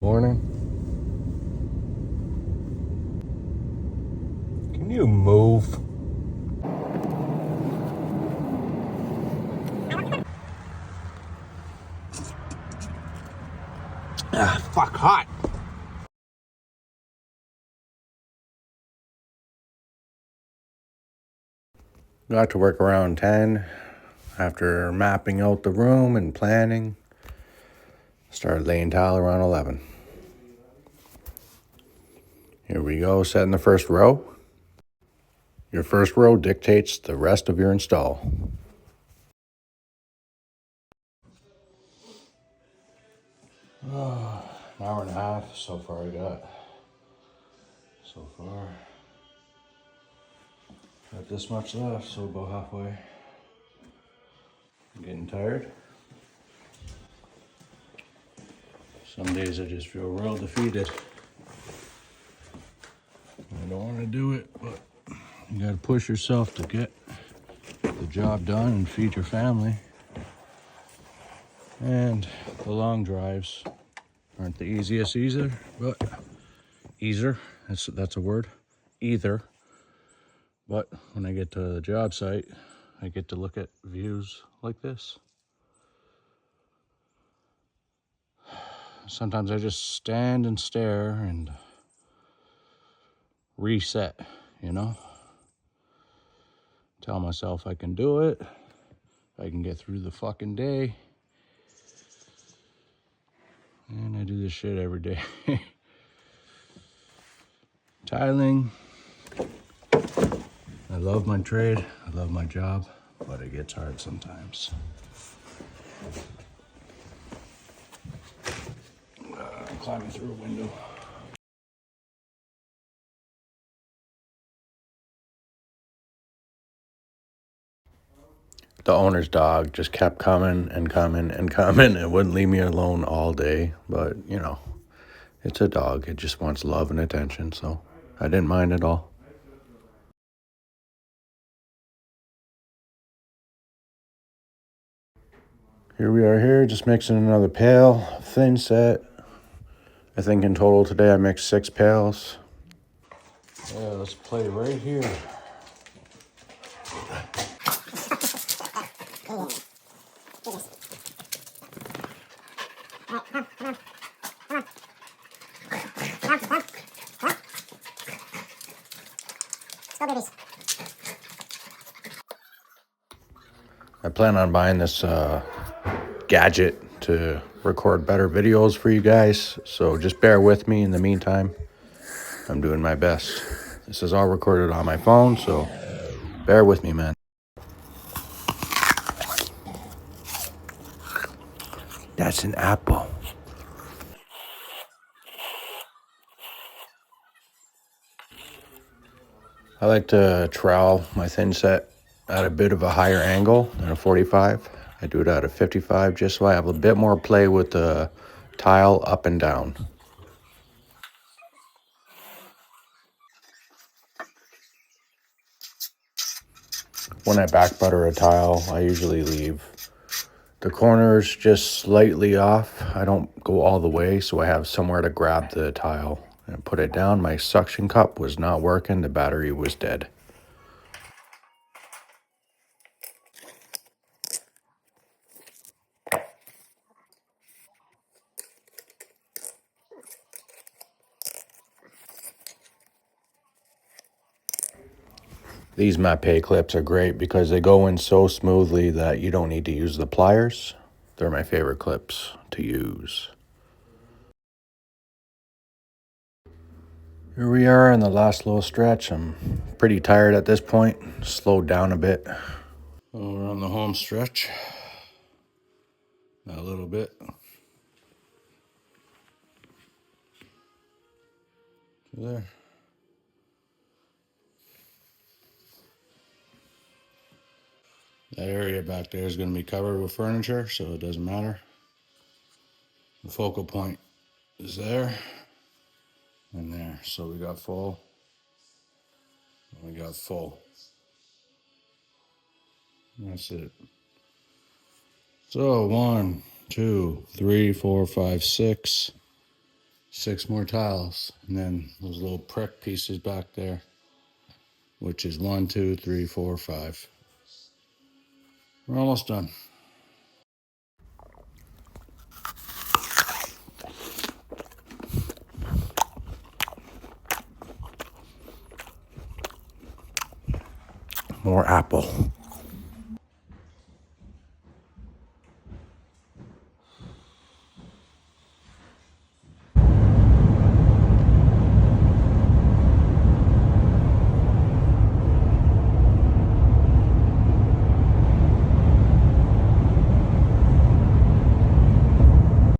Morning. Can you move? Fuck hot. Got to work around 10 after mapping out the room and planning. Started laying tile around 11. Here we go, setting the first row. Your first row dictates the rest of your install. An hour and a half so far I got. Got this much left, so about halfway. I'm getting tired. Some days I just feel real defeated. I don't want to do it, but you gotta push yourself to get the job done and feed your family. And the long drives aren't the easiest either, but that's a word, either. But when I get to the job site, I get to look at views like this. Sometimes I just stand and stare and reset, Tell myself I can do it. I can get through the fucking day. And I do this shit every day. Tiling. I love my trade. I love my job, but it gets hard sometimes. I'm climbing through a window. The owner's dog just kept coming and coming and coming. It wouldn't leave me alone all day, but it's a dog. It just wants love and attention, so I didn't mind at all. Here we are here, just mixing another pail, thin set. I think in total today I mixed 6 pails. Yeah, let's play right here. I plan on buying this gadget to record better videos for you guys, so just bear with me in the meantime. I'm doing my best. This is all recorded on my phone, so bear with me, man. That's an apple. I like to trowel my thin set at a bit of a higher angle than a 45. I do it at a 55 just so I have a bit more play with the tile up and down. When I back butter a tile, I usually leave the corners just slightly off. I don't go all the way, so I have somewhere to grab the tile and put it down. My suction cup was not working. The battery was dead. These Mapei clips are great because they go in so smoothly that you don't need to use the pliers. They're my favorite clips to use. Here we are in the last little stretch. I'm pretty tired at this point. Slowed down a bit. We're on the home stretch. A little bit. There. That area back there is going to be covered with furniture, so it doesn't matter. The focal point is there and there. So we got full. And we got full. That's it. So 1, 2, 3, 4, 5, 6. 6 more tiles, and then those little prick pieces back there, which is 1, 2, 3, 4, 5. We're almost done. More apple.